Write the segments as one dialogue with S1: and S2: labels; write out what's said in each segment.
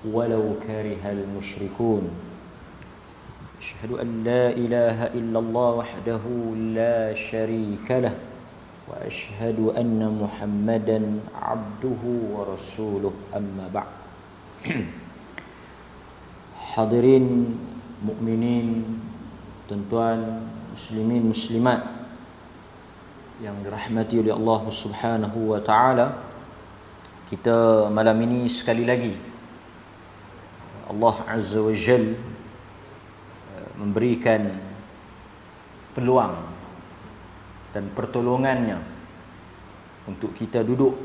S1: ولو كره المشركون أشهد أن لا إله إلا الله وحده لا شريك له وأشهد أن محمدا عبده ورسوله أما بعد. Hadirin mukminin, tuan-tuan, muslimin muslimat yang dirahmati oleh Allah Subhanahu wa taala, kita malam ini sekali lagi Allah Azza wa Jalla memberikan peluang dan pertolongannya untuk kita duduk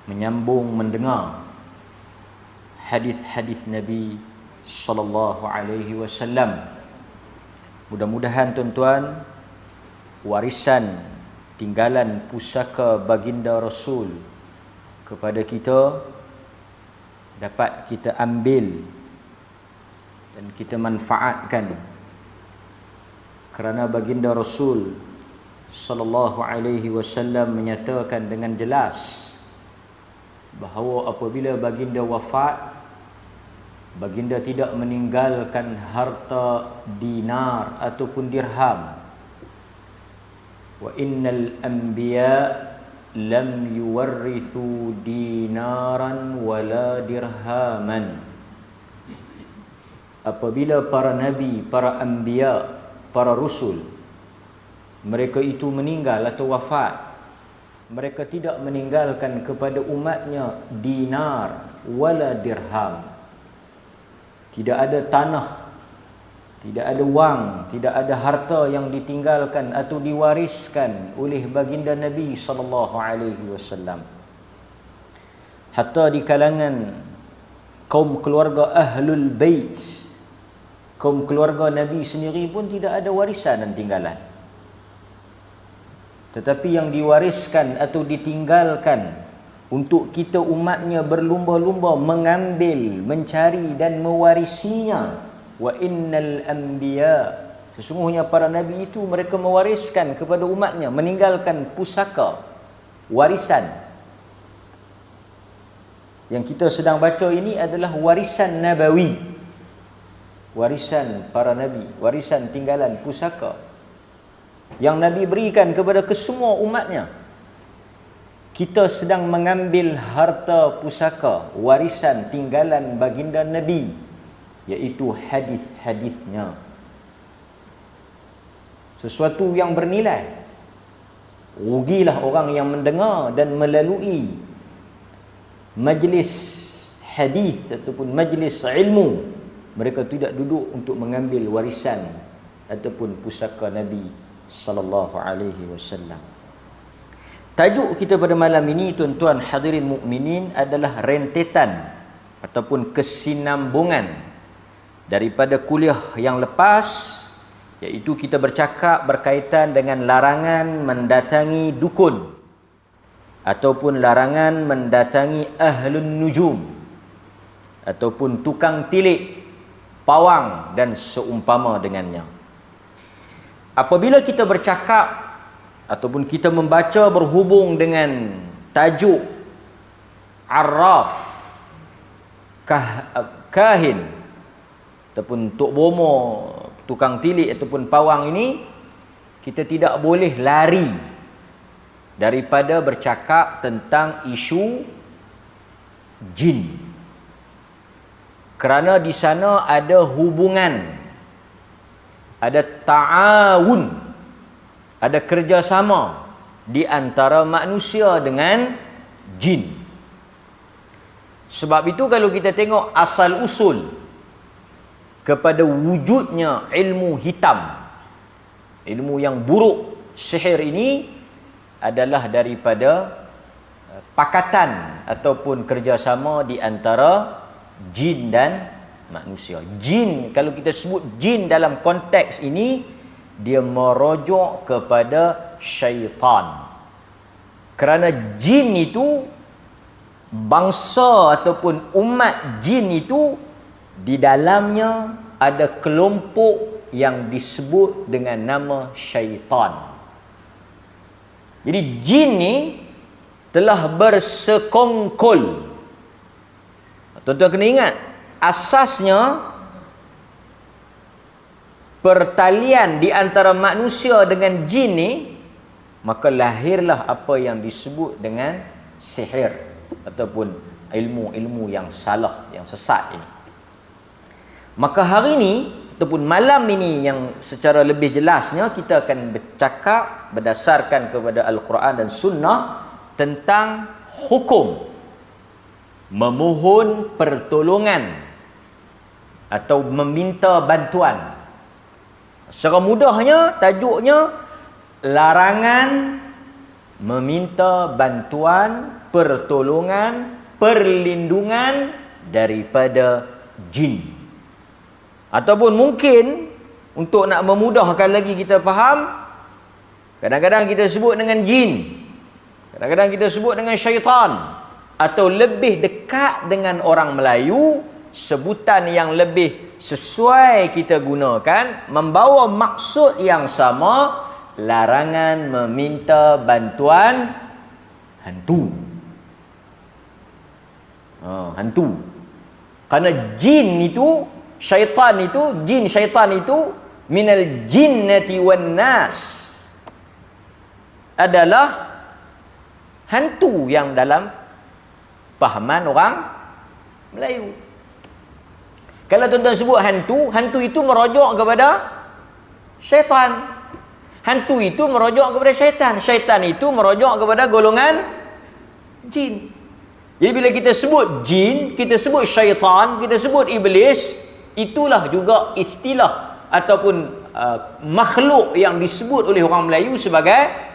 S1: menyambung mendengar hadis-hadis Nabi sallallahu alaihi wasallam. Mudah-mudahan tuan-tuan, warisan tinggalan pusaka baginda Rasul kepada kita dapat kita ambil dan kita manfaatkan, kerana baginda Rasul sallallahu alaihi wasallam menyatakan dengan jelas bahawa apabila baginda wafat, baginda tidak meninggalkan harta dinar ataupun dirham. Wa innal anbiya lam yuwarrithu dinaran wala dirhaman. Apabila para nabi, para anbiya, para rasul, mereka itu meninggal atau wafat, mereka tidak meninggalkan kepada umatnya dinar wala dirham. Tidak ada tanah, tidak ada wang, tidak ada harta yang ditinggalkan atau diwariskan oleh baginda Nabi sallallahu alaihi wasallam. Hatta di kalangan kaum keluarga Ahlul Bait, kaum keluarga Nabi sendiri pun tidak ada warisan dan tinggalan. Tetapi yang diwariskan atau ditinggalkan untuk kita umatnya berlumba-lumba mengambil, mencari dan mewarisinya. Wa innal anbiya, sesungguhnya para nabi itu mereka mewariskan kepada umatnya, meninggalkan pusaka, warisan. Yang kita sedang baca ini adalah warisan nabawi, warisan para nabi, warisan tinggalan pusaka yang Nabi berikan kepada kesemua umatnya. Kita sedang mengambil harta pusaka, warisan tinggalan baginda Nabi, iaitu hadis-hadisnya. Sesuatu yang bernilai. Rugilah orang yang mendengar dan melalui majlis hadis ataupun majlis ilmu, mereka tidak duduk untuk mengambil warisan ataupun pusaka Nabi sallallahu alaihi wasallam. Tajuk kita pada malam ini, tuan-tuan hadirin mukminin, adalah rentetan ataupun kesinambungan daripada kuliah yang lepas, iaitu kita bercakap berkaitan dengan larangan mendatangi dukun ataupun larangan mendatangi ahlun nujum ataupun tukang tilik, pawang dan seumpama dengannya. Apabila kita bercakap ataupun kita membaca berhubung dengan tajuk arraf, kahin ataupun tok bomo, tukang tilik ataupun pawang ini, kita tidak boleh lari daripada bercakap tentang isu jin, kerana di sana ada hubungan, ada ta'awun, ada kerjasama di antara manusia dengan jin. Sebab itu kalau kita tengok asal usul kepada wujudnya ilmu hitam, ilmu yang buruk, sihir ini adalah daripada pakatan ataupun kerjasama di antara jin dan manusia. Jin, kalau kita sebut jin dalam konteks ini, dia merujuk kepada syaitan. Kerana jin itu, bangsa ataupun umat jin itu, di dalamnya ada kelompok yang disebut dengan nama syaitan. Jadi jin ni telah bersekongkol Tuan-tuan kena ingat, asasnya pertalian di antara manusia dengan jin ni, maka lahirlah apa yang disebut dengan sihir ataupun ilmu-ilmu yang salah, yang sesat ini. Maka hari ini ataupun malam ini yang secara lebih jelasnya kita akan bercakap berdasarkan kepada Al-Quran dan Sunnah tentang hukum memohon pertolongan atau meminta bantuan. Secara mudahnya tajuknya larangan meminta bantuan, pertolongan, perlindungan daripada jin. Ataupun mungkin untuk nak memudahkan lagi kita faham, kadang-kadang kita sebut dengan jin, kadang-kadang kita sebut dengan syaitan, atau lebih dekat dengan orang Melayu, sebutan yang lebih sesuai kita gunakan membawa maksud yang sama, larangan meminta bantuan hantu. Hantu. Kerana jin itu, syaitan itu, jin syaitan itu minal jinnati wan nas, adalah hantu yang dalam pahaman orang Melayu. Kalau tuan-tuan sebut hantu, hantu itu merujuk kepada syaitan. Hantu itu merujuk kepada syaitan. Syaitan itu merujuk kepada golongan jin. Jadi bila kita sebut jin, kita sebut syaitan, kita sebut iblis, itulah juga istilah ataupun makhluk yang disebut oleh orang Melayu sebagai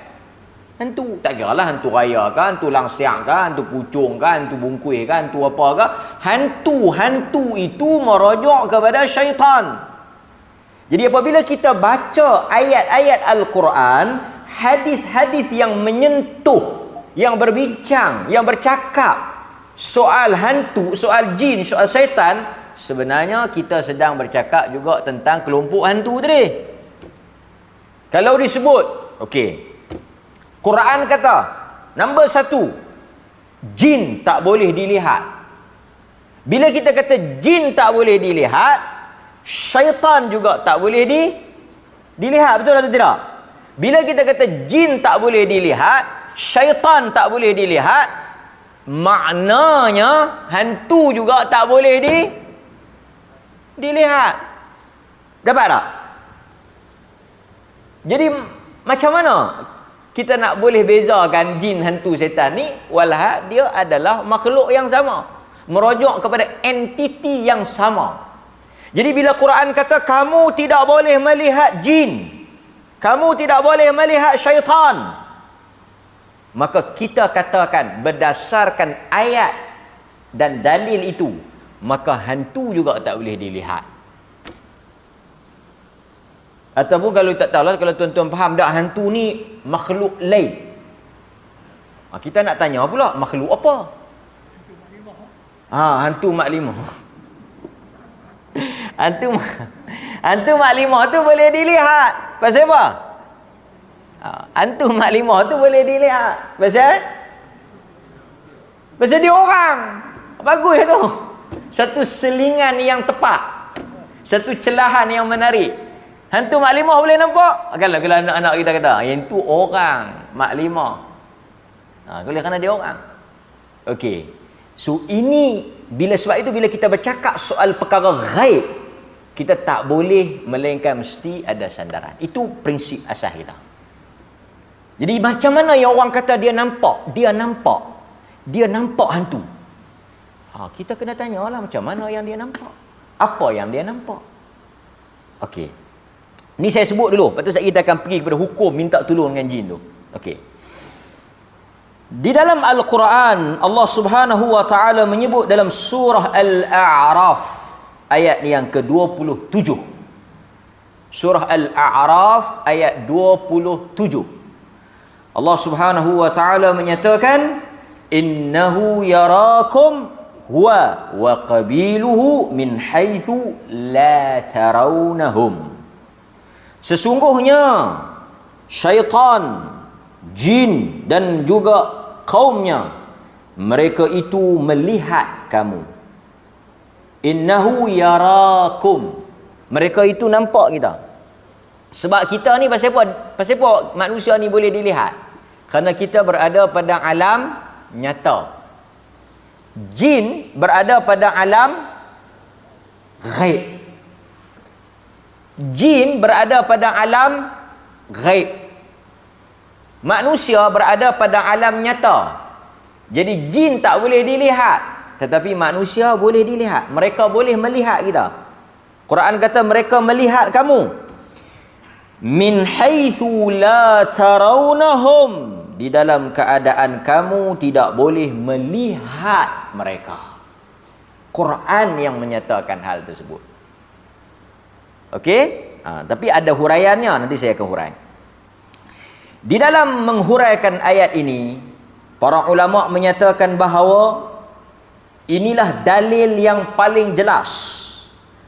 S1: hantu. Tak kira lah hantu raya ke, hantu langsiak ke, hantu pucung ke, hantu bungkuih ke, hantu apa ke. Hantu itu merujuk kepada syaitan. Jadi apabila kita baca ayat-ayat Al-Quran, hadis-hadis yang menyentuh, yang berbincang, yang bercakap soal hantu, soal jin, soal syaitan, sebenarnya kita sedang bercakap juga tentang kelompok hantu tadi. Kalau disebut, okey, Quran kata, nombor 1, jin tak boleh dilihat. Bila kita kata jin tak boleh dilihat, syaitan juga tak boleh dilihat. Betul atau tidak? Bila kita kata jin tak boleh dilihat, syaitan tak boleh dilihat, maknanya hantu juga tak boleh dilihat. Dapat tak? Jadi macam mana kita nak boleh bezakan jin, hantu, setan ni? Walhal dia adalah makhluk yang sama, merujuk kepada entiti yang sama. Jadi bila Quran kata kamu tidak boleh melihat jin, kamu tidak boleh melihat syaitan, maka kita katakan berdasarkan ayat dan dalil itu, maka hantu juga tak boleh dilihat. Ataupun kalau tak tahu lah, kalau tuan-tuan faham tak hantu ni makhluk lain, kita nak tanya pula makhluk apa? Hantu Mak Limah. Hantu Mak Limah tu boleh dilihat. Pasal apa? Hantu Mak Limah tu boleh dilihat. Pasal dia orang. Bagus tu. Satu selingan yang tepat, satu celahan yang menarik. Hantu Mak Limah boleh nampak? Kalau anak-anak kita kata, yang tu orang Mak Limah. Kerana dia orang. Okey. So ini, sebab itu bila kita bercakap soal perkara ghaib, kita tak boleh melainkan mesti ada sandaran. Itu prinsip asas kita. Jadi macam mana yang orang kata dia nampak hantu? Kita kena tanyalah macam mana yang dia nampak. Apa yang dia nampak? Okey. Ni saya sebut dulu, lepas tu kita akan pergi kepada hukum minta tolong dengan jin tu. Okey. Di dalam Al-Quran, Allah Subhanahu wa taala menyebut dalam surah Al-A'raf ayat yang ke-27. Surah Al-A'raf ayat 27. Allah Subhanahu wa taala menyatakan, innahu yarakum huwa wa qabiluhu min haitsu la tarawnahum. Sesungguhnya syaitan, jin dan juga kaumnya, mereka itu melihat kamu. Innahu yarakum. Mereka itu nampak kita. Sebab kita ni pasal apa manusia ni boleh dilihat? Kerana kita berada pada alam nyata. Jin berada pada alam ghaib. Jin berada pada alam ghaib. Manusia berada pada alam nyata. Jadi jin tak boleh dilihat, tetapi manusia boleh dilihat. Mereka boleh melihat kita. Quran kata mereka melihat kamu. Min haitsu la tarawnahum, di dalam keadaan kamu tidak boleh melihat mereka. Quran yang menyatakan hal tersebut. Okey? Tapi ada huraiannya, nanti saya akan hurai. Di dalam menghuraikan ayat ini, para ulama menyatakan bahawa inilah dalil yang paling jelas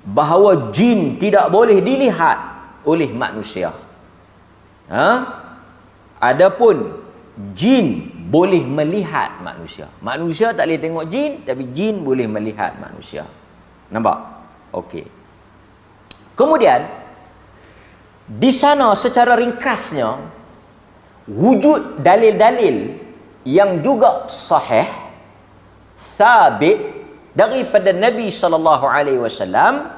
S1: bahawa jin tidak boleh dilihat oleh manusia. Adapun jin boleh melihat manusia. Manusia tak boleh tengok jin, tapi jin boleh melihat manusia. Nampak? Okey. Kemudian di sana secara ringkasnya wujud dalil-dalil yang juga sahih, sabit daripada Nabi sallallahu alaihi wasallam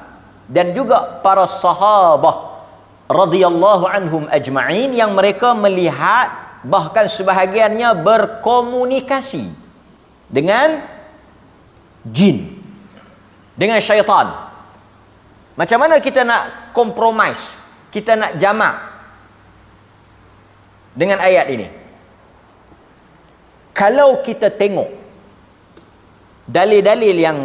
S1: dan juga para sahabah radhiyallahu anhum ajma'in yang mereka melihat, bahkan sebahagiannya berkomunikasi dengan jin, dengan syaitan. Macam mana kita nak compromise, kita nak jamak dengan ayat ini? Kalau kita tengok dalil-dalil yang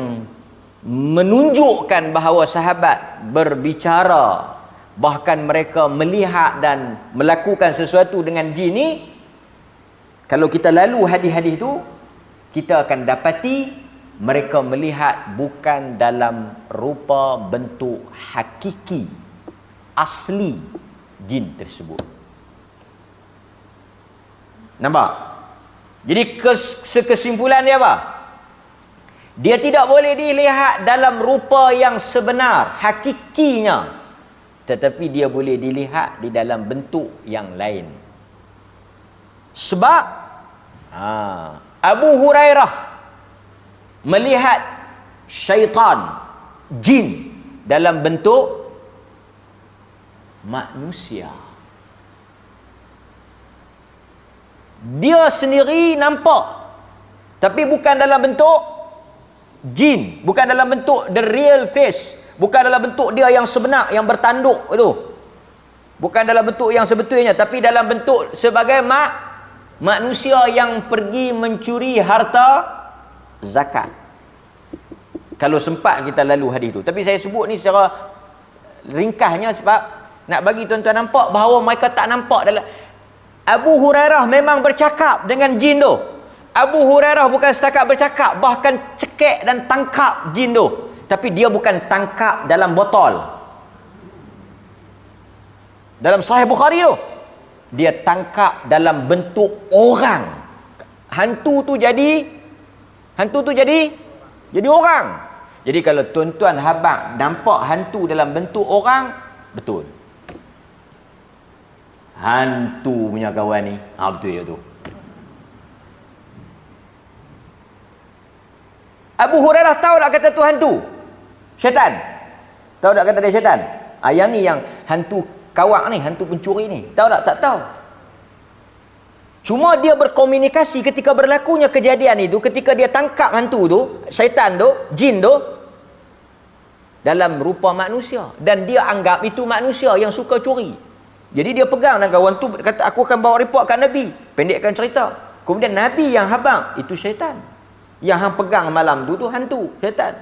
S1: menunjukkan bahawa sahabat berbicara, bahkan mereka melihat dan melakukan sesuatu dengan jin ni, kalau kita lalu hadis-hadis itu, kita akan dapati mereka melihat bukan dalam rupa bentuk hakiki asli jin tersebut. Nampak? Jadi kesimpulan dia apa? Dia tidak boleh dilihat dalam rupa yang sebenar, hakikinya, tetapi dia boleh dilihat di dalam bentuk yang lain. Sebab Abu Hurairah melihat syaitan, jin, dalam bentuk manusia. Dia sendiri nampak, tapi bukan dalam bentuk jin, bukan dalam bentuk the real face, bukan dalam bentuk dia yang sebenar, yang bertanduk itu, bukan dalam bentuk yang sebetulnya, tapi dalam bentuk sebagai manusia yang pergi mencuri harta zakat. Kalau sempat kita lalu hadis itu, tapi saya sebut ni secara ringkasnya sebab nak bagi tuan-tuan nampak bahawa mereka tak nampak dalam. Abu Hurairah memang bercakap dengan jin tu. Abu Hurairah bukan setakat bercakap, bahkan cekik dan tangkap jin tu. Tapi dia bukan tangkap dalam botol. Dalam Sahih Bukhari tu, dia tangkap dalam bentuk orang. Hantu tu jadi orang. Jadi kalau tuan-tuan habang nampak hantu dalam bentuk orang, betul. Hantu punya kawan ni. Betul ya tu. Abu Hurairah tahu tak kata tu hantu? Syaitan. Tahu tak kata dia syaitan? Yang ni yang hantu kawak ni, hantu pencuri ni. Tahu tak? Tak tahu. Cuma dia berkomunikasi ketika berlakunya kejadian itu, ketika dia tangkap hantu tu, syaitan tu, jin tu, dalam rupa manusia. Dan dia anggap itu manusia yang suka curi. Jadi dia pegang dan kawan tu kata, aku akan bawa report kat Nabi. Pendekkan cerita. Kemudian Nabi yang habang, itu syaitan. Yang hang pegang malam tu hantu, syaitan.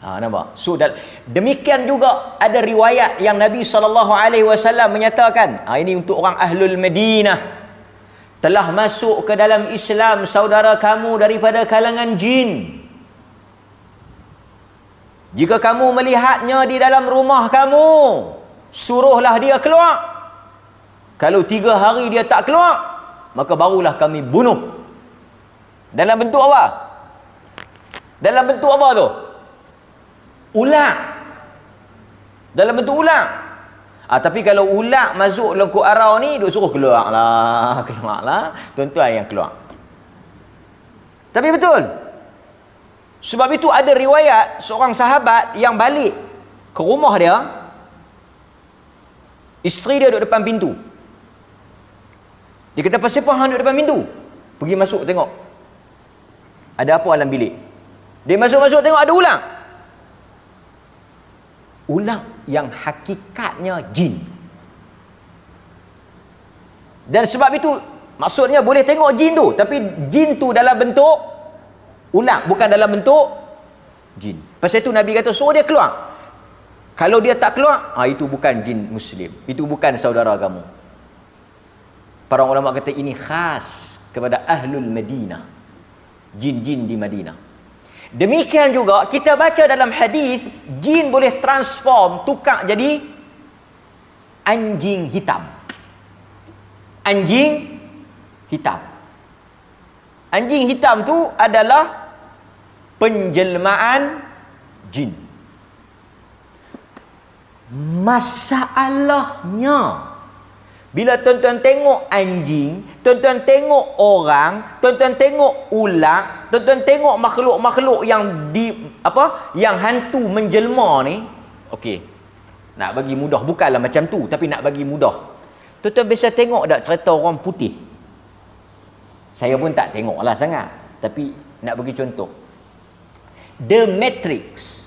S1: Nampak? So demikian juga ada riwayat yang Nabi SAW menyatakan, ini untuk orang Ahlul Madinah, telah masuk ke dalam Islam saudara kamu daripada kalangan jin. Jika kamu melihatnya di dalam rumah kamu, suruhlah dia keluar. Kalau 3 hari dia tak keluar, maka barulah kami bunuh. Dalam bentuk apa? Dalam bentuk apa tu? Ular. Dalam bentuk ular. Tapi kalau ular masuk dalam kok arau ni, duk suruh keluarlah. Tuan-tuan yang keluar. Tapi betul. Sebab itu ada riwayat seorang sahabat yang balik ke rumah dia, isteri dia duduk depan pintu. Dia kata, pasal apa hang duduk depan pintu? Pergi masuk tengok. Ada apa dalam bilik? Dia masuk-masuk tengok ada ular. Ular yang hakikatnya jin. Dan sebab itu, maksudnya boleh tengok jin tu, tapi jin tu dalam bentuk ular, bukan dalam bentuk jin. Pasal itu Nabi kata, suruh dia keluar. Kalau dia tak keluar, itu bukan jin Muslim. Itu bukan saudara kamu. Para ulama kata ini khas kepada Ahlul Madinah. Jin-jin di Madinah. Demikian juga kita baca dalam hadis, jin boleh transform, tukar jadi anjing hitam. Anjing hitam. Anjing hitam tu adalah penjelmaan jin. Masalahnya, bila tuan-tuan tengok anjing, tuan-tuan tengok orang, tuan-tuan tengok ular, tuan-tuan tengok makhluk-makhluk yang yang hantu menjelma ni, okey. Nak bagi mudah, bukanlah macam tu, tapi nak bagi mudah. Tuan-tuan biasa tengok tak cerita orang putih? Saya pun tak tengoklah sangat, tapi nak bagi contoh. The Matrix.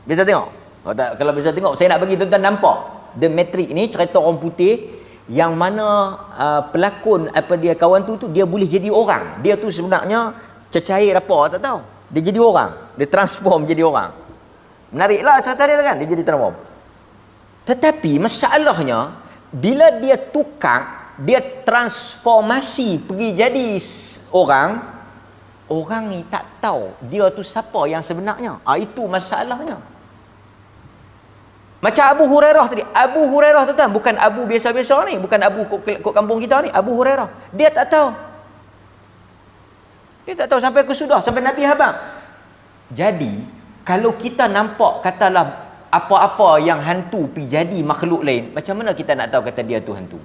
S1: Biasa tengok? Kalau biasa tengok, saya nak bagi tuan-tuan nampak. The Matrix ni cerita orang putih yang mana pelakon dia kawan tu dia boleh jadi orang. Dia tu sebenarnya cecair apa tak tahu. Dia jadi orang, dia transform jadi orang. Menariklah cerita dia kan, dia jadi transform. Tetapi masalahnya bila dia tukar, dia transformasi pergi jadi orang, orang ni tak tahu dia tu siapa yang sebenarnya. Itu masalahnya. Macam Abu Hurairah tadi. Abu Hurairah tu kan, bukan Abu biasa-biasa ni, bukan Abu kok kampung kita ni, Abu Hurairah. Dia tak tahu. Dia tak tahu sampai kesudah, sampai Nabi habang. Jadi, kalau kita nampak katalah apa-apa yang hantu pi jadi makhluk lain, macam mana kita nak tahu kata dia tu hantu?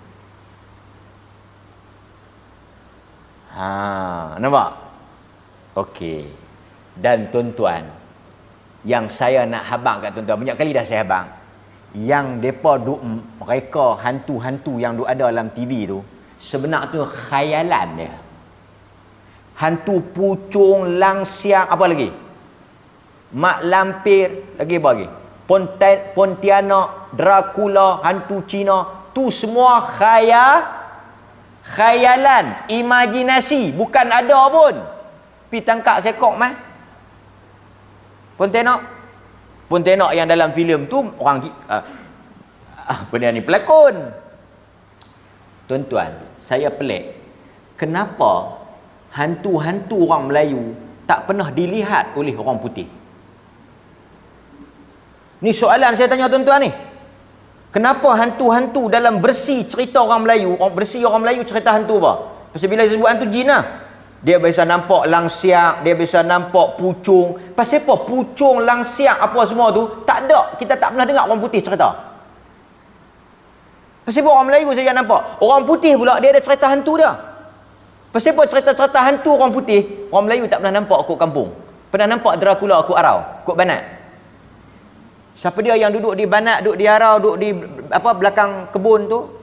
S1: Nampak? Okey. Dan tuan-tuan, yang saya nak habang kat tuan-tuan, banyak kali dah saya habang, yang mereka hantu-hantu yang duk ada dalam TV tu sebenarnya khayalan dia. Hantu pucung, langsiang, apa lagi? Mak lampir, lagi apa lagi? Pontianak, Dracula, hantu Cina, tu semua khayalan, imajinasi, bukan ada pun. Pi tangkap sekok mah. Pontianak yang dalam filem tu orang ni pelakon. Tuan-tuan, saya pelik. Kenapa hantu-hantu orang Melayu tak pernah dilihat oleh orang putih? Ni soalan saya tanya tuan-tuan ni. Kenapa hantu-hantu dalam versi cerita orang Melayu, orang Melayu cerita hantu apa? Pasal bila sebut hantu jin lah, dia biasa nampak langsiak, dia biasa nampak pucung. Pasal apa? Pucung, langsiak, apa semua tu tak ada. Kita tak pernah dengar orang putih cerita. Pasal apa orang Melayu saja nampak? Orang putih pula dia ada cerita hantu dia. Pasal apa cerita-cerita hantu orang putih, orang Melayu tak pernah nampak kok kampung. Pernah nampak Dracula kok Arau, kok Banat. Siapa dia yang duduk di Banat, duduk di Arau, duduk di belakang kebun tu?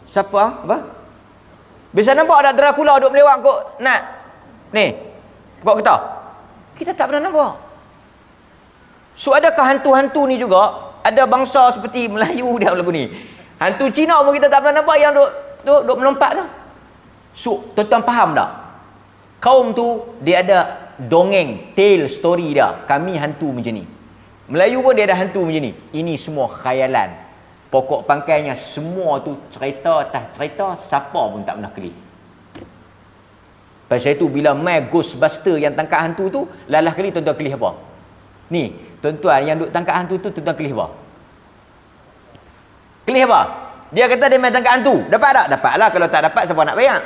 S1: Siapa? Apa? Bisa nampak ada Dracula duduk melewat kok Nat? Ni. Kok kita tak pernah nampak. So adakah hantu-hantu ni juga ada bangsa seperti Melayu dia lagu ni? Hantu Cina pun kita tak pernah nampak yang duduk melompat tu. So tuan-tuan faham tak? Kaum tu dia ada dongeng, tale story dia. Kami hantu macam ni. Melayu pun dia ada hantu macam ni. Ini semua khayalan. Pokok pangkainya semua tu cerita atas cerita, siapa pun tak pernah kelih. Pasal itu bila mai Ghostbuster yang tangkap hantu tu, lalah kali tuan-tuan kelih apa? Ni, tuan-tuan yang duk tangkap hantu tu, tuan-tuan kelih apa? Kelih apa? Dia kata dia mai tangkap hantu. Dapat tak? Dapatlah. Kalau tak dapat, siapa nak bayar?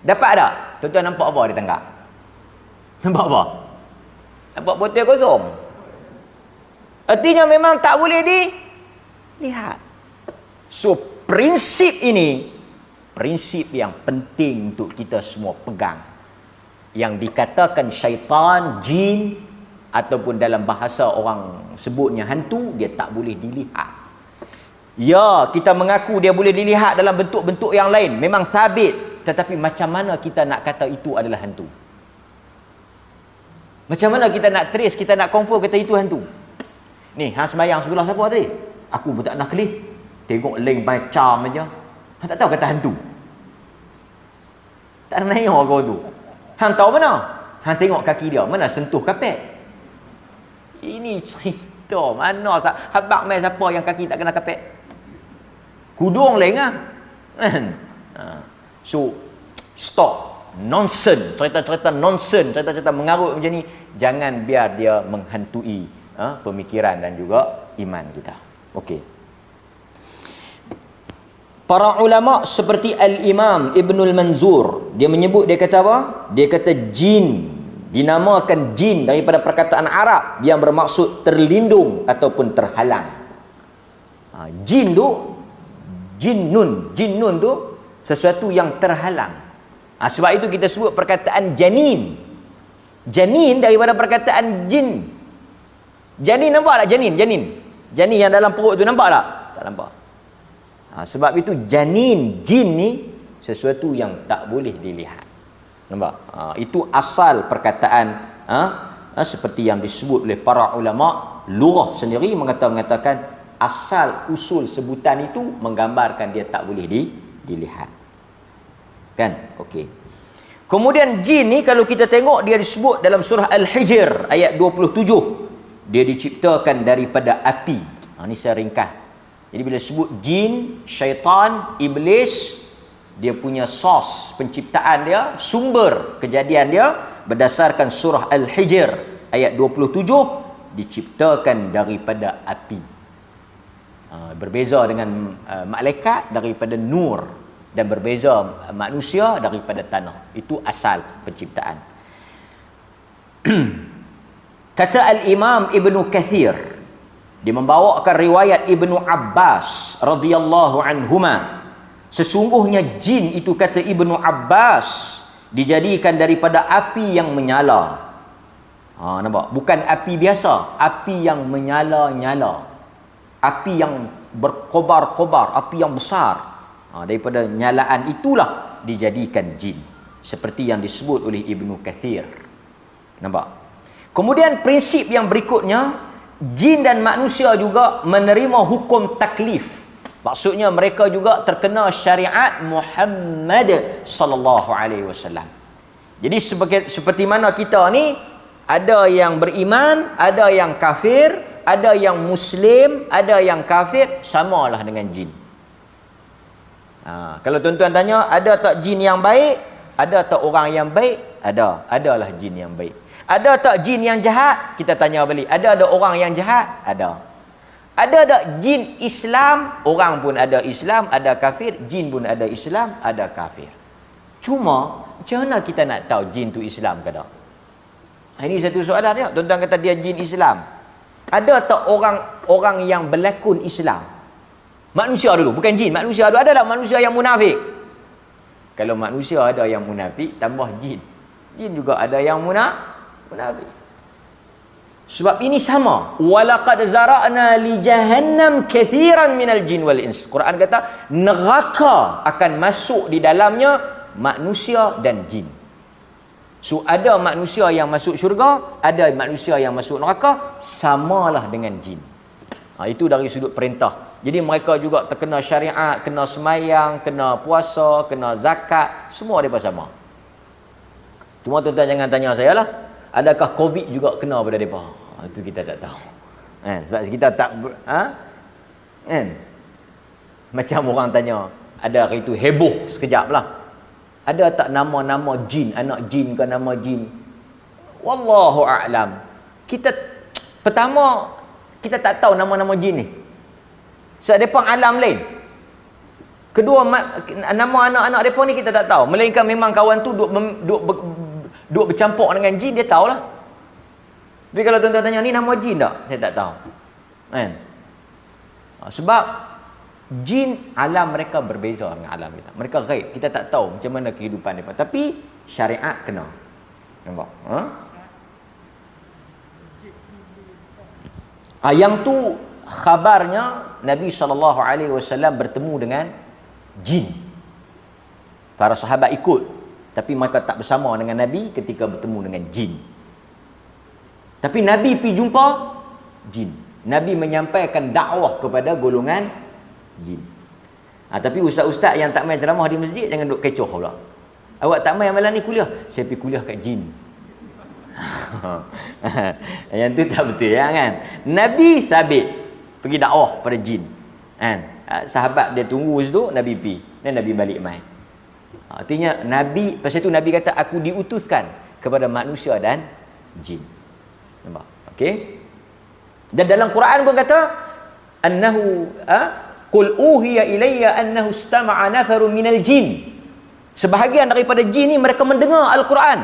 S1: Dapat tak? Tuan-tuan nampak apa dia tangkap? Nampak apa? Nampak botol kosong. Artinya memang tak boleh dilihat. So, prinsip ini, prinsip yang penting untuk kita semua pegang. Yang dikatakan syaitan, jin, ataupun dalam bahasa orang sebutnya hantu, dia tak boleh dilihat. Ya, kita mengaku dia boleh dilihat dalam bentuk-bentuk yang lain. Memang sabit. Tetapi macam mana kita nak kata itu adalah hantu? Macam mana kita nak trace, kita nak confirm kata itu hantu? Ni, hang sembahyang sebelah siapa tadi? Aku pun tak nak kelih. Tengok link macam aja. Hang tak tahu kata hantu. Tak nak tengok kau tu. Hang tahu mana? Hang tengok kaki dia, mana sentuh kapet. Ini cerita mana habaq mai siapa yang kaki tak kena kapet? Kudung leng ah. So stop nonsense, cerita-cerita nonsense, cerita-cerita mengarut macam ni, jangan biar dia menghantui pemikiran dan juga iman kita. Okey. Para ulama seperti Al-Imam Ibnul Manzur, dia menyebut, dia kata apa? Dia kata jin dinamakan jin daripada perkataan Arab yang bermaksud terlindung ataupun terhalang. Jin tu, jinnun tu sesuatu yang terhalang. Sebab itu kita sebut perkataan janin. Janin daripada perkataan jin. Janin, nampak tak janin? Janin yang dalam perut tu, nampak tak? Tak nampak. Sebab itu janin, jin ni sesuatu yang tak boleh dilihat. Nampak? Itu asal perkataan seperti yang disebut oleh para ulama lughah sendiri mengatakan asal usul sebutan itu menggambarkan dia tak boleh dilihat. Kan? Okey. Kemudian jin ni kalau kita tengok dia disebut dalam surah Al-Hijr ayat 27. Dia diciptakan daripada api. Ini saya ringkas. Jadi bila sebut jin, syaitan, iblis, dia punya sos penciptaan dia, sumber kejadian dia berdasarkan surah Al-Hijr ayat 27, diciptakan daripada api. Berbeza dengan malaikat daripada nur, dan berbeza manusia daripada tanah. Itu asal penciptaan. Kata Al-Imam Ibnu Kathir, dia membawakan riwayat Ibnu Abbas radhiyallahu anhuma, sesungguhnya jin itu, kata Ibnu Abbas, dijadikan daripada api yang menyala. Nampak? Bukan api biasa, api yang menyala-nyala, api yang berkobar-kobar, api yang besar. Daripada nyalaan itulah dijadikan jin, seperti yang disebut oleh Ibnu Kathir. Nampak? Kemudian prinsip yang berikutnya, jin dan manusia juga menerima hukum taklif. Maksudnya mereka juga terkena syariat Muhammad sallallahu alaihi wasallam. Jadi seperti mana kita ni, ada yang beriman, ada yang kafir, ada yang muslim, ada yang kafir, samalah dengan jin. Kalau tuan-tuan tanya, ada tak jin yang baik? Ada tak orang yang baik? Adalah jin yang baik. Ada tak jin yang jahat? Kita tanya balik. Ada orang yang jahat? Ada. Ada tak jin Islam? Orang pun ada Islam, ada kafir. Jin pun ada Islam, ada kafir. Cuma, macam mana kita nak tahu jin tu Islam ke tak? Ini satu soalan dia. Tuan-tuan kata dia jin Islam. Ada tak orang yang berlakon Islam? Manusia dulu, bukan jin. Manusia dulu. Ada tak manusia yang munafik? Kalau manusia ada yang munafik, tambah jin. Jin juga ada yang munafik. Sebab ini sama. Walaqad zara'na li jahannam kathiran minal jin wal ins. Quran kata neraka akan masuk di dalamnya manusia dan jin. So ada manusia yang masuk syurga, ada manusia yang masuk neraka, samalah dengan jin. Itu dari sudut perintah. Jadi mereka juga terkena syariat, kena semayang, kena puasa, kena zakat, semua mereka sama. Cuma tuan-tuan jangan tanya saya lah, adakah COVID juga kena pada mereka? Itu kita tak tahu. Sebab kita tak macam orang tanya, ada hari itu heboh sekejap lah, ada tak nama-nama jin, anak jin ke nama jin? Wallahu a'lam. Kita pertama, kita tak tahu nama-nama jin ni. Sebab mereka alam lain. Kedua, nama anak-anak mereka ni kita tak tahu. Melainkan memang kawan tu duk duk bercampur dengan jin, dia tahulah. Tapi kalau tuan-tuan tanya, ni nama jin tak? Saya tak tahu. Kan? Sebab jin, alam mereka berbeza dengan alam kita. Mereka gaib. Kita tak tahu macam mana kehidupan mereka. Tapi syariat kena. Nampak? Yang tu khabarnya Nabi SAW bertemu dengan jin. Para sahabat ikut, tapi mereka tak bersama dengan Nabi ketika bertemu dengan jin. Tapi Nabi pergi jumpa jin. Nabi menyampaikan dakwah kepada golongan jin. Tapi ustaz-ustaz yang tak main ceramah di masjid, jangan duk kecoh pula. Awak tak main malam ni kuliah? Saya pergi kuliah kat jin. Yang tu tak betul ya kan? Nabi sabit pergi dakwah pada jin. Kan? Sahabat dia tunggu situ, Nabi pergi. Dan Nabi balik main. Artinya Nabi, pasal tu Nabi kata aku diutuskan kepada manusia dan jin. Nampak? Okey. Dan dalam Quran pun kata annahu qul uhiya ilayya annahu istama'a natharun minal jin. Sebahagian daripada jin ni mereka mendengar Al-Quran.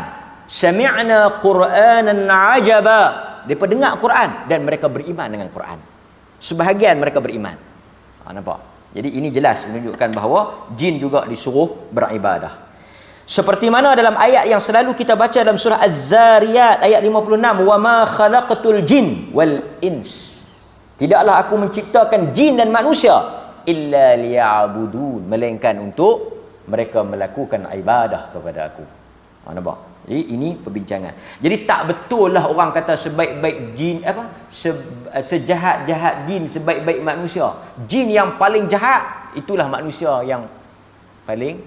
S1: Sami'na Qur'anan ajaba. Mereka dengar Quran dan mereka beriman dengan Quran. Sebahagian mereka beriman. Nampak? Jadi ini jelas menunjukkan bahawa jin juga disuruh beribadah. Seperti mana dalam ayat yang selalu kita baca dalam surah Az-Zariyat ayat 56, wa ma khalaqatul jin wal ins. Tidaklah aku menciptakan jin dan manusia illa liya'budun, melainkan untuk mereka melakukan ibadah kepada aku. Nampak? Jadi ini perbincangan. Jadi tak betul lah orang kata sebaik-baik jin sejahat-jahat jin sebaik-baik manusia. Jin yang paling jahat itulah manusia yang paling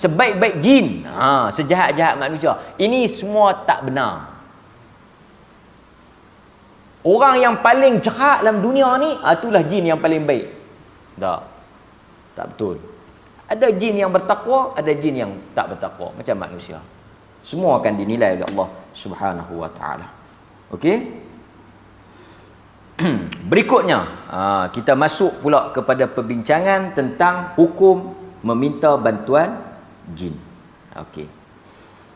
S1: sebaik-baik jin. Sejahat-jahat manusia. Ini semua tak benar. Orang yang paling jahat dalam dunia ni itulah jin yang paling baik. Tak betul. Ada jin yang bertakwa, ada jin yang tak bertakwa, macam manusia. Semua akan dinilai oleh Allah Subhanahu wa taala. Okey? Berikutnya, kita masuk pula kepada perbincangan tentang hukum meminta bantuan jin. Okey.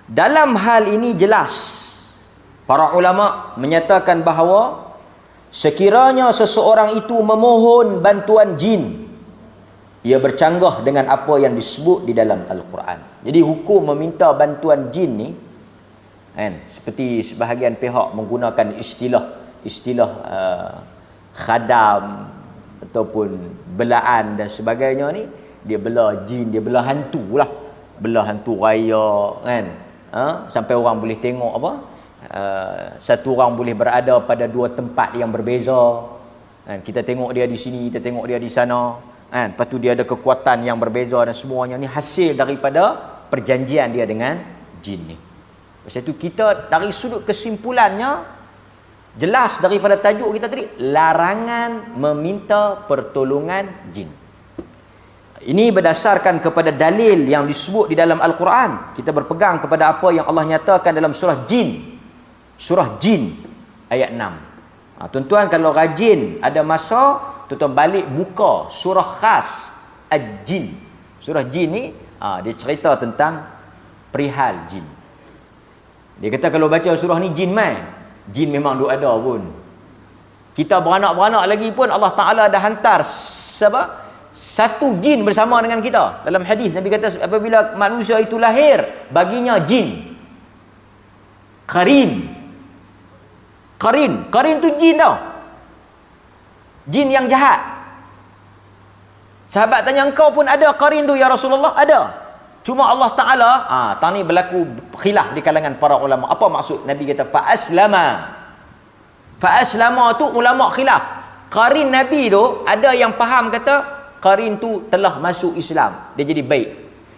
S1: Dalam hal ini jelas para ulama menyatakan bahawa sekiranya seseorang itu memohon bantuan jin, ia bercanggah dengan apa yang disebut di dalam Al-Quran. Jadi hukum meminta bantuan jin ni kan, seperti sebahagian pihak menggunakan istilah khadam ataupun belaan dan sebagainya ni, dia bela jin, dia bela hantu lah, bela hantu raya kan, sampai orang boleh tengok apa, satu orang boleh berada pada dua tempat yang berbeza kan? Kita tengok dia di sini, kita tengok dia di sana kan? Lepas tu dia ada kekuatan yang berbeza dan semuanya ni hasil daripada perjanjian dia dengan jin ni. Lepas tu kita dari sudut kesimpulannya jelas daripada tajuk kita tadi, larangan meminta pertolongan jin. Ini berdasarkan kepada dalil yang disebut di dalam Al-Quran. Kita berpegang kepada apa yang Allah nyatakan dalam surah Jin. Surah Jin ayat 6. Tuan-tuan kalau rajin ada masa, tuan-tuan balik buka surah khas Al-Jin. Surah Jin ni dia cerita tentang perihal jin. Dia kata kalau baca surah ni jin mai. Jin memang duk ada pun. Kita beranak-beranak lagi pun Allah Ta'ala dah hantar satu jin bersama dengan kita. Dalam hadis Nabi kata apabila manusia itu lahir, baginya jin qarin. Qarin tu jin tau. Jin yang jahat. Sahabat tanya, engkau pun ada qarin tu ya Rasulullah? Ada. Cuma Allah Ta'ala tadi berlaku khilaf di kalangan para ulama. Apa maksud? Nabi kata fa'aslama. Fa'aslama tu ulama khilaf. Qarin Nabi tu ada yang faham kata qarin tu telah masuk Islam, dia jadi baik.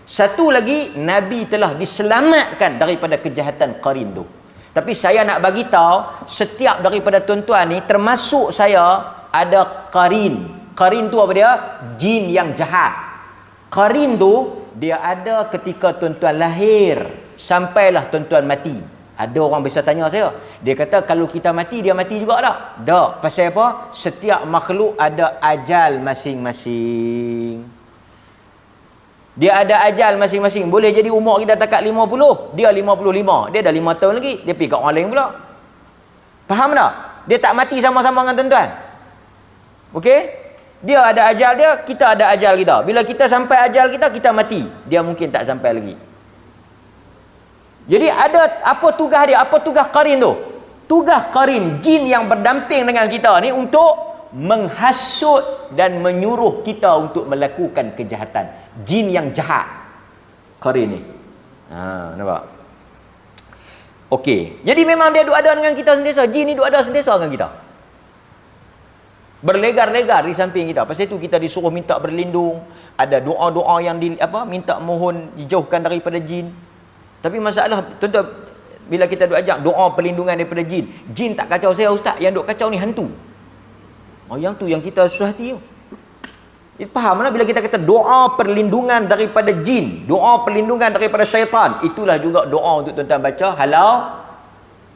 S1: Satu lagi, Nabi telah diselamatkan daripada kejahatan qarin tu. Tapi saya nak bagi tahu setiap daripada tuan-tuan ni, termasuk saya, ada qarin. Qarin tu apa dia? Jin yang jahat. Qarin tu dia ada ketika tuan-tuan lahir sampailah tuan-tuan mati. Ada orang biasa tanya saya, dia kata kalau kita mati, dia mati juga tak? Tak. Pasal apa? Setiap makhluk ada ajal masing-masing. Dia ada ajal masing-masing. Boleh jadi umur kita takat 50, dia 55. Dia dah 5 tahun lagi, dia pergi kat orang lain pula. Faham tak? Dia tak mati sama-sama dengan tuan-tuan. Okey? Dia ada ajal dia, kita ada ajal kita. Bila kita sampai ajal kita, kita mati. Dia mungkin tak sampai lagi. Jadi ada apa tugas dia? Apa tugas qarin tu? Tugas qarin, jin yang berdamping dengan kita ni untuk menghasut dan menyuruh kita untuk melakukan kejahatan. Jin yang jahat, qarin ni. Nampak? Okey. Jadi memang dia duk ada dengan kita sentiasa. Jin ni duk ada sentiasa dengan kita. Berlegar-legar di samping kita. Pasal itu kita disuruh minta berlindung. Ada doa-doa yang minta mohon dijauhkan daripada jin. Tapi masalah tuan-tuan, bila kita duk ajak doa perlindungan daripada jin, jin tak kacau saya ustaz, yang duk kacau ni hantu. Yang tu yang kita susah hati tu. Faham lah bila kita kata doa perlindungan daripada jin, doa perlindungan daripada syaitan, itulah juga doa untuk tuan-tuan baca halau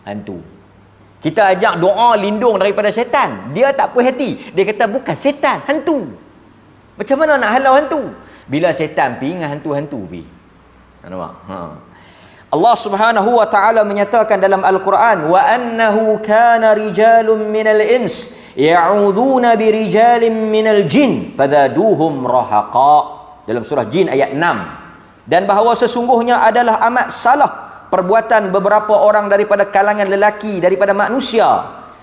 S1: hantu. Kita ajak doa lindung daripada syaitan, dia tak puas hati. Dia kata bukan syaitan, hantu. Macam mana nak halau hantu? Bila syaitan pergi dengan hantu-hantu pergi. Nampak? Allah Subhanahu wa taala menyatakan dalam Al-Quran, wa annahu kana rijalun minal ins ya'udzuuna birijalin minal jin fadaduhum rahaqa, dalam surah Jin ayat 6. Dan bahawa sesungguhnya adalah amat salah perbuatan beberapa orang daripada kalangan lelaki daripada manusia,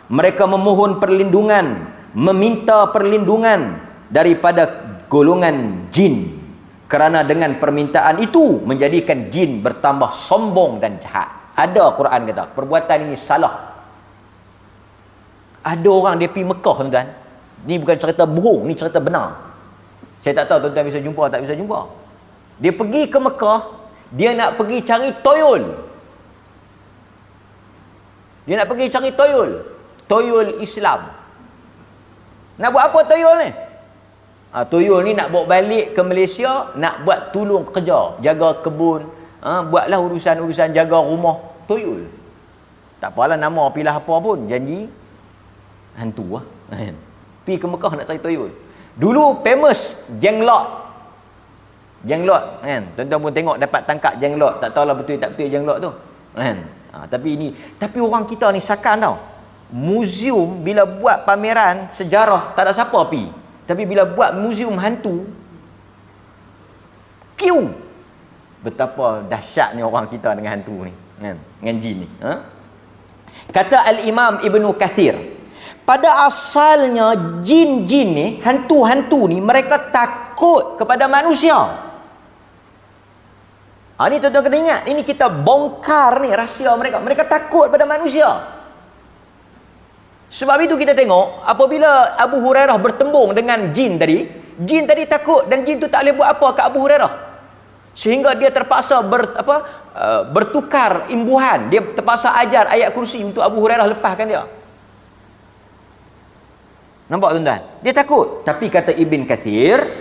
S1: mereka memohon perlindungan, meminta perlindungan daripada golongan jin, kerana dengan permintaan itu menjadikan jin bertambah sombong dan jahat. Ada Quran kata perbuatan ini salah. Ada orang dia pergi Mekah tuan-tuan. Ni bukan cerita bohong, ni cerita benar. Saya tak tahu tuan-tuan bisa jumpa tak bisa jumpa. Dia pergi ke Mekah, dia nak pergi cari toyol. Dia nak pergi cari toyol. Toyol Islam. Nak buat apa toyol ni? Toyol ni nak bawa balik ke Malaysia, nak buat tolong kerja, jaga kebun, buatlah urusan-urusan jaga rumah. Toyol. Tak apalah nama pilih apa pun, janji hantu lah. Pergi ke Mekah nak cari toyol. Dulu famous jenglot. Jenglot kan. Tuan-tuan pun tengok dapat tangkap jenglot. Tak tahulah betul tak betul jenglot tu. Kan? Tapi orang kita ni sakan tau. Museum bila buat pameran sejarah tak ada siapa pergi. Tapi bila buat museum hantu, queue. Betapa dahsyatnya orang kita dengan hantu ni, kan? Dengan jin ni. Kata Al-Imam Ibnu Kathir, pada asalnya jin-jin ni, hantu-hantu ni, mereka takut kepada manusia. Ni tuan-tuan kena ingat, ini kita bongkar ni rahsia mereka. Mereka takut pada manusia. Sebab itu kita tengok apabila Abu Hurairah bertembung dengan jin tadi takut dan jin tu tak boleh buat apa kat Abu Hurairah. Sehingga dia terpaksa bertukar imbuhan. Dia terpaksa ajar ayat kursi untuk Abu Hurairah lepaskan dia. Nampak tuan-tuan? Dia takut. Tapi kata Ibn Kathir,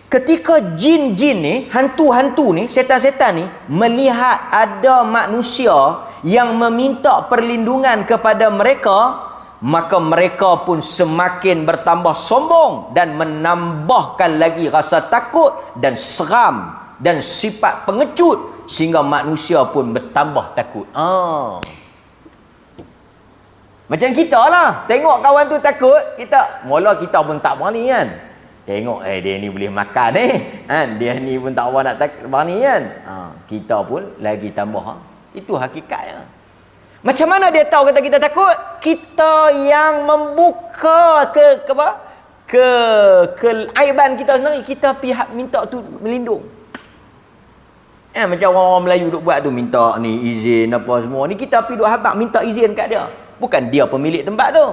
S1: ketika jin-jin ni, hantu-hantu ni, setan-setan ni melihat ada manusia yang meminta perlindungan kepada mereka, maka mereka pun semakin bertambah sombong dan menambahkan lagi rasa takut dan seram dan sifat pengecut, sehingga manusia pun bertambah takut. Macam kita lah, tengok kawan tu takut, mula kita pun tak berani kan. Tengok dia ni boleh makan kan, dia ni pun tak nak berani kan. Kita pun lagi tambah. Itu hakikatnya. Macam mana dia tahu kata kita takut? Kita yang membuka keaiban kita sendiri. Kita pihak minta tu melindung. Macam orang-orang Melayu duk buat tu, minta ni izin apa semua. Ni kita pergi duk habaq minta izin kat dia. Bukan dia pemilik tempat tu.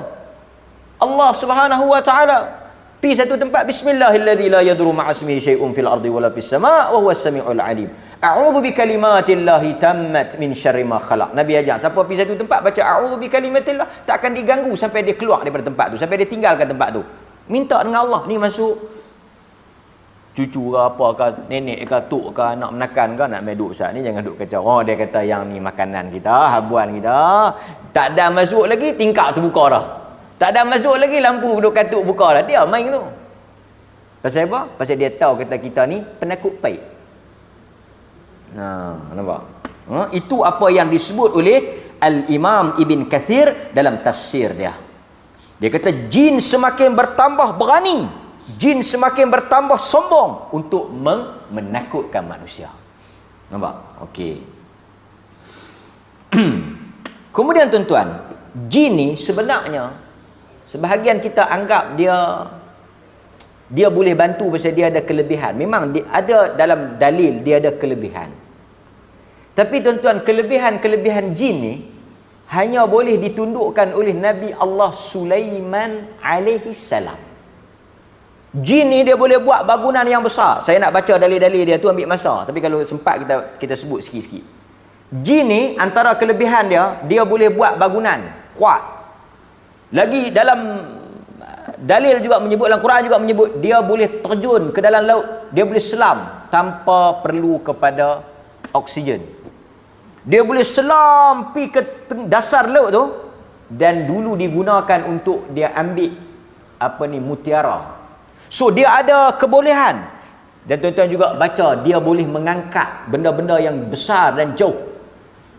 S1: Allah Subhanahu wa taala pi satu tempat, bismillahilladzi la yadurru ma'asmihi syai'un fil ardi wala fis sama' wa huwas samiul alim. A'udzu bikalimatillahi tammat min syarri ma khalaq. Nabi ajar siapa pi satu tempat baca a'udzu bikalimatillah, tak akan diganggu sampai dia keluar daripada tempat tu, sampai dia tinggalkan tempat tu. Minta dengan Allah, ni masuk cucu ke apa ke, nenek ke, tok ke, nak menakan ke, nak meduk Ustaz ni jangan duk kacau. Dia kata yang ni makanan kita, habuan kita. Tak ada masuk lagi, tingkap terbuka dah. Tak ada masuk lagi, lampu duk katuk buka dah. Dia main tu. Pasal apa? Pasal dia tahu kata kita ni penakut baik. Nampak? Itu apa yang disebut oleh Al-Imam Ibn Kathir dalam tafsir dia. Dia kata jin semakin bertambah berani, jin semakin bertambah sombong untuk menakutkan manusia. Nampak? Okey. Kemudian tuan-tuan, jin ni sebenarnya sebahagian kita anggap dia boleh bantu pasal dia ada kelebihan. Memang dia ada dalam dalil dia ada kelebihan. Tapi tuan-tuan, kelebihan-kelebihan jin ni hanya boleh ditundukkan oleh Nabi Allah Sulaiman alaihi salam. Jin ni dia boleh buat bangunan yang besar. Saya nak baca dalil-dalil dia tu ambil masa, tapi kalau sempat kita sebut sikit-sikit. Jin ni antara kelebihan dia boleh buat bangunan kuat. Lagi dalam dalil juga menyebut, dalam Quran juga menyebut dia boleh terjun ke dalam laut, dia boleh selam tanpa perlu kepada oksigen. Dia boleh selam pergi ke dasar laut tu, dan dulu digunakan untuk dia ambil mutiara. So dia ada kebolehan. Dan tuan-tuan juga baca dia boleh mengangkat benda-benda yang besar dan jauh.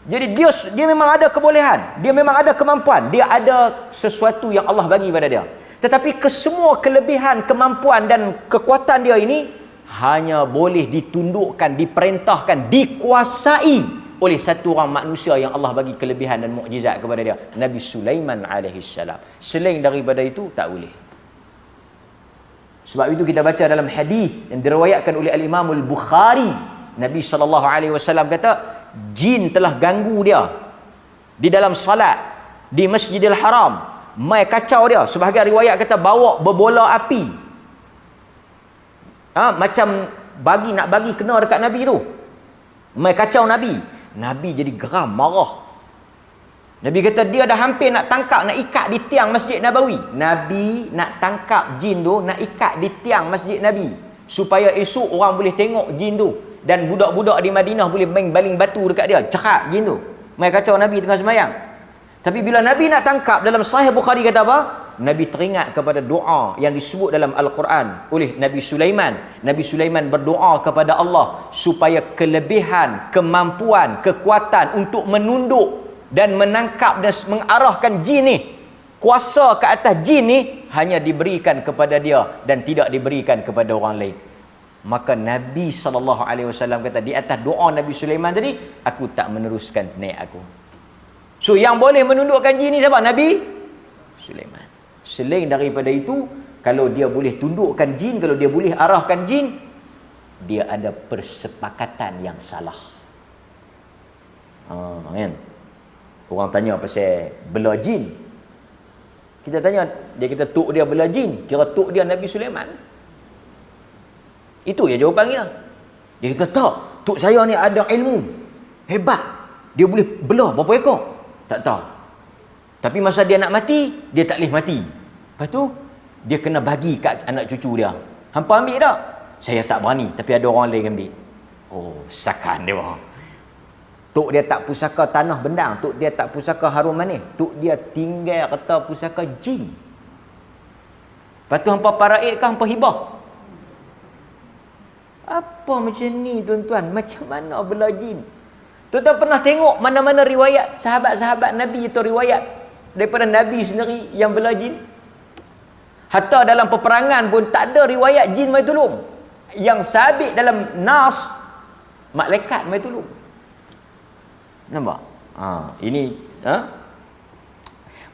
S1: Jadi dia memang ada kebolehan, dia memang ada kemampuan, dia ada sesuatu yang Allah bagi pada dia. Tetapi kesemua kelebihan, kemampuan dan kekuatan dia ini hanya boleh ditundukkan, diperintahkan, dikuasai oleh satu orang manusia yang Allah bagi kelebihan dan mukjizat kepada dia, Nabi Sulaiman alaihi salam. Selain daripada itu tak boleh. Sebab itu kita baca dalam hadis yang diriwayatkan oleh Al-Imam Al-Bukhari, Nabi SAW kata jin telah ganggu dia di dalam salat di Masjidil Haram, mai kacau dia. Sebahagian riwayat kata bawa berbola api, macam nak bagi kena dekat Nabi tu, mai kacau Nabi. Nabi jadi geram, marah. Nabi kata dia dah hampir nak tangkap, nak ikat di tiang Masjid Nabawi. Nabi nak tangkap jin tu, nak ikat di tiang Masjid Nabi, supaya esok orang boleh tengok jin tu, dan budak-budak di Madinah boleh main baling batu dekat dia, cekak jin tu, mai kacau Nabi tengah sembahyang. Tapi bila Nabi nak tangkap, dalam Sahih Bukhari kata apa? Nabi teringat kepada doa yang disebut dalam Al-Quran oleh Nabi Sulaiman. Nabi Sulaiman berdoa kepada Allah supaya kelebihan, kemampuan, kekuatan untuk menunduk dan menangkap dan mengarahkan jin ni, kuasa ke atas jin ni hanya diberikan kepada dia dan tidak diberikan kepada orang lain. Maka Nabi SAW kata di atas doa Nabi Sulaiman tadi, aku tak meneruskan naik aku. So yang boleh menundukkan jin ni siapa? Nabi Sulaiman. Selain daripada itu, kalau dia boleh tundukkan jin, kalau dia boleh arahkan jin, dia ada persepakatan yang salah. Kan? Orang tanya pasal bela jin, kita tanya, dia kata tok dia bela jin, kira tok dia Nabi Sulaiman. Itu ya jawapan dia. Dia kata tak, tok saya ni ada ilmu hebat, dia boleh bela berapa ekor, tak tahu. Tapi masa dia nak mati, dia tak boleh mati. Lepas tu dia kena bagi kat anak cucu dia. Hampa ambil tak? Saya tak berani, tapi ada orang lain ambil. Oh, sakan dia. Tok dia tak pusaka tanah bendang, tok dia tak pusaka harum manis, tok dia tinggal kata pusaka jin. Lepas tu hampa paraik ke hampa hibah? Apa macam ni tuan-tuan? Macam mana bela jin? Tuan-tuan pernah tengok mana-mana riwayat sahabat-sahabat Nabi atau riwayat daripada Nabi sendiri yang bela jin? Hatta dalam peperangan pun tak ada riwayat jin mai tolong. Yang sabit dalam nas, malaikat mai tolong. Nampak? Ini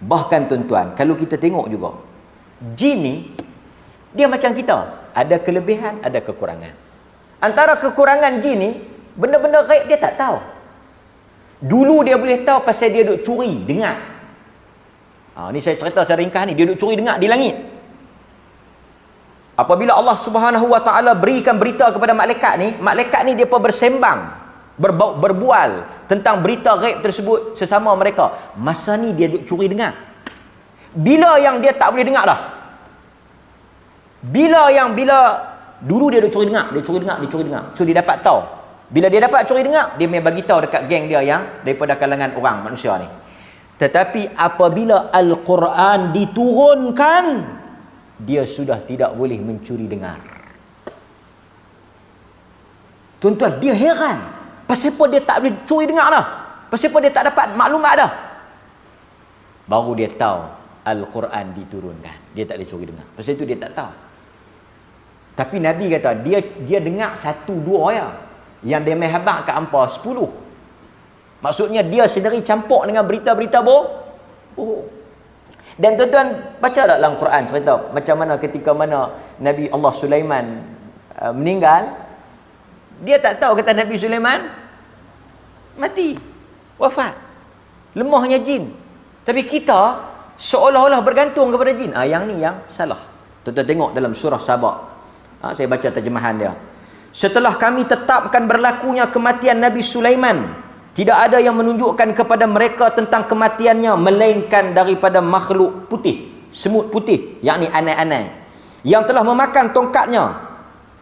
S1: bahkan tuan-tuan, kalau kita tengok juga, jin ni dia macam kita, ada kelebihan, ada kekurangan. Antara kekurangan jin ni, benda-benda gaib dia tak tahu. Dulu dia boleh tahu pasal dia duk curi dengar. Ni saya cerita secara ringkas ni, dia duk curi dengar di langit. Apabila Allah Subhanahu Wa Taala berikan berita kepada malaikat ni dia pun bersembang, berbual tentang berita gaib tersebut sesama mereka. Masa ni dia duk curi dengar. Bila yang dia tak boleh dengar dah? Bila dulu dia duk curi dengar, dia curi dengar. So dia dapat tahu. Bila dia dapat curi dengar, dia bagi tahu dekat geng dia yang daripada kalangan orang manusia ni. Tetapi apabila Al-Quran diturunkan, dia sudah tidak boleh mencuri dengar. Tuan-tuan, dia heran. Pasal apa dia tak boleh curi dengar dah? Pasal apa dia tak dapat maklumat dah? Baru dia tahu Al-Quran diturunkan. Dia tak boleh curi dengar. Pasal itu dia tak tahu. Tapi Nabi kata dia dengar 1, 2 ya. Yang dia main habaq kat hampa 10. Maksudnya dia sendiri campur dengan berita-berita bohong. Dan tuan-tuan baca tak dalam Quran cerita macam mana ketika mana Nabi Allah Sulaiman meninggal, dia tak tahu kata Nabi Sulaiman mati, wafat. Lemahnya jin. Tapi kita seolah-olah bergantung kepada jin. Yang ni yang salah. Tuan-tuan tengok dalam surah Sabah. Saya baca terjemahan dia. Setelah kami tetapkan berlakunya kematian Nabi Sulaiman, tidak ada yang menunjukkan kepada mereka tentang kematiannya melainkan daripada makhluk putih, semut putih, yakni anai-anai yang telah memakan tongkatnya.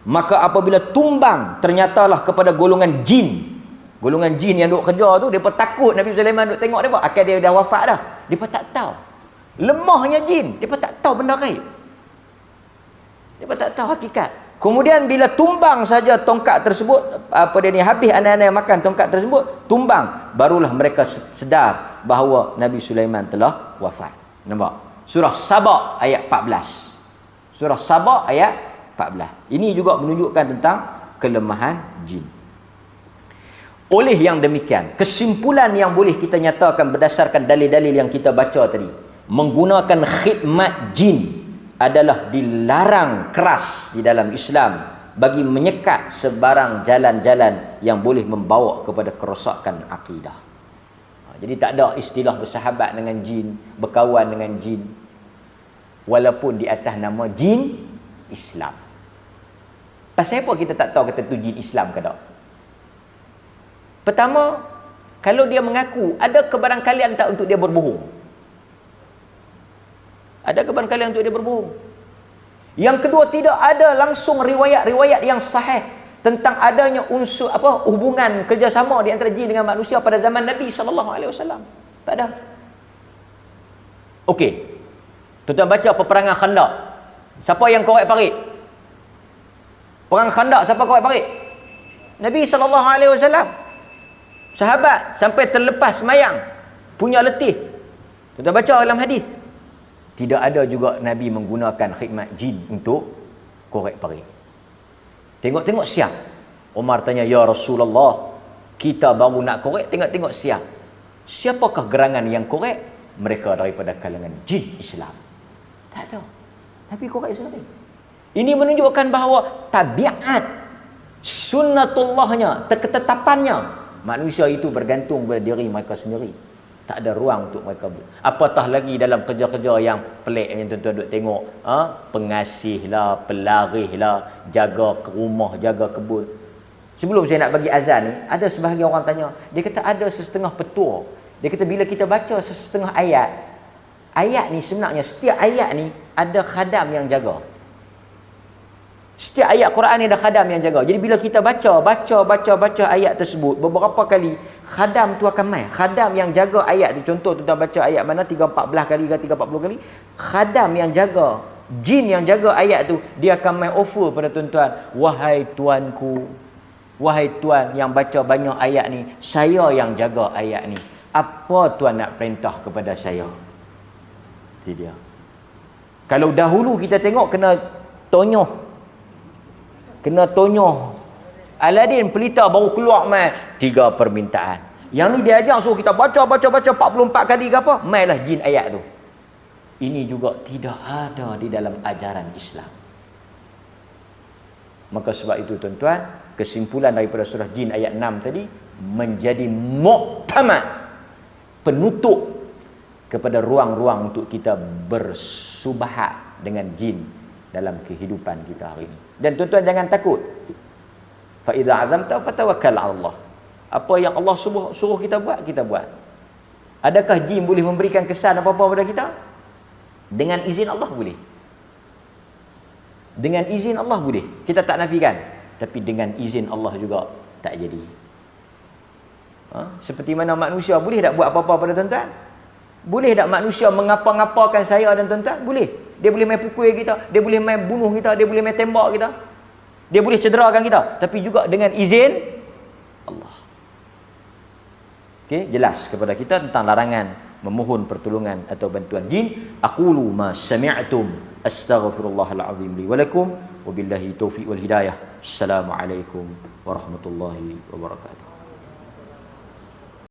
S1: Maka apabila tumbang, ternyatalah kepada golongan jin. Golongan jin yang duk kerja tu, depa takut Nabi Sulaiman duk tengok depa, akan dia dah wafat dah. Depa tak tahu. Lemahnya jin, depa tak tahu benda gaib. Depa tak tahu hakikat. Kemudian bila tumbang saja tongkat tersebut, habis anak-anak yang makan tongkat tersebut, tumbang, barulah mereka sedar bahawa Nabi Sulaiman telah wafat. Nampak? Surah Sabah ayat 14. Surah Sabah ayat 14. Ini juga menunjukkan tentang kelemahan jin. Oleh yang demikian, kesimpulan yang boleh kita nyatakan berdasarkan dalil-dalil yang kita baca tadi, menggunakan khidmat jin adalah dilarang keras di dalam Islam bagi menyekat sebarang jalan-jalan yang boleh membawa kepada kerosakan akidah. Jadi tak ada istilah bersahabat dengan jin, berkawan dengan jin, walaupun di atas nama jin Islam. Pasal apa kita tak tahu kata tu jin Islam ke tak? Pertama, kalau dia mengaku, ada kebarangkalian tak untuk dia berbohong? Ada kebarangkalian untuk dia berbohong. Yang kedua, tidak ada langsung riwayat-riwayat yang sahih tentang adanya unsur hubungan kerjasama di antara jin dengan manusia pada zaman Nabi SAW. Tak ada. Okey. Tuan-tuan baca peperangan Khandaq. Siapa yang korek parit? Perang Khandaq, siapa korek parit? Nabi SAW. Sahabat sampai terlepas semayang, punya letih. Tuan-tuan baca dalam hadis. Tidak ada juga Nabi menggunakan khidmat jin untuk korek parit. Tengok-tengok siap. Umar tanya, ya Rasulullah, kita baru nak korek, tengok-tengok siap. Siapakah gerangan yang korek? Mereka daripada kalangan jin Islam. Tak ada. Nabi korek sendiri. Ini menunjukkan bahawa tabiat sunnatullahnya, ketetapannya, manusia itu bergantung pada diri mereka sendiri. Tak ada ruang untuk mereka. Apatah lagi dalam kerja-kerja yang pelik yang tuan-tuan duk tengok, pengasih lah, pelarih lah, jaga rumah, jaga kebun. Sebelum saya nak bagi azan ni, ada sebahagian orang tanya, dia kata ada setengah petua. Dia kata bila kita baca setengah ayat, ayat ni sebenarnya setiap ayat ni ada khadam yang jaga. Setiap ayat Quran ni ada khadam yang jaga. Jadi bila kita baca ayat tersebut, beberapa kali khadam tu akan mai. Khadam yang jaga ayat tu, contoh tuan baca ayat mana 314 kali ke 340 kali, khadam yang jaga, jin yang jaga ayat tu, dia akan mai offer pada tuan-tuan, wahai tuanku, wahai tuan yang baca banyak ayat ni, saya yang jaga ayat ni. Apa tuan nak perintah kepada saya? Itu dia. Kalau dahulu kita tengok kena tonyoh, Aladin pelita baru keluar mai 3 permintaan. Yang ni dia ajak suruh kita baca 44 kali ke apa, mailah jin ayat tu. Ini juga tidak ada di dalam ajaran Islam. Maka sebab itu tuan-tuan, kesimpulan daripada surah jin ayat 6 tadi menjadi muktamad, penutup kepada ruang-ruang untuk kita bersubahat dengan jin dalam kehidupan kita hari ini. Dan tuan-tuan jangan takut. Fa idza azamta fatawakkal 'ala Allah. Apa yang Allah suruh kita buat, kita buat. Adakah jin boleh memberikan kesan apa-apa pada kita? Dengan izin Allah boleh. Dengan izin Allah boleh. Kita tak nafikan. Tapi dengan izin Allah juga tak jadi. Seperti mana manusia boleh tak buat apa-apa pada tuan-tuan? Boleh tak manusia mengapa-ngapakan saya dan tuan-tuan? Boleh. Dia boleh main pukul kita, dia boleh main bunuh kita, dia boleh main tembak kita, dia boleh cederakan kita, tapi juga dengan izin Allah. Okey, jelas kepada kita tentang larangan memohon pertolongan atau bantuan jin. Aqulu ma sami'tum astaghfirullahal azim li wa lakum wa billahi taufiq wal hidayah. Assalamualaikum warahmatullahi wabarakatuh.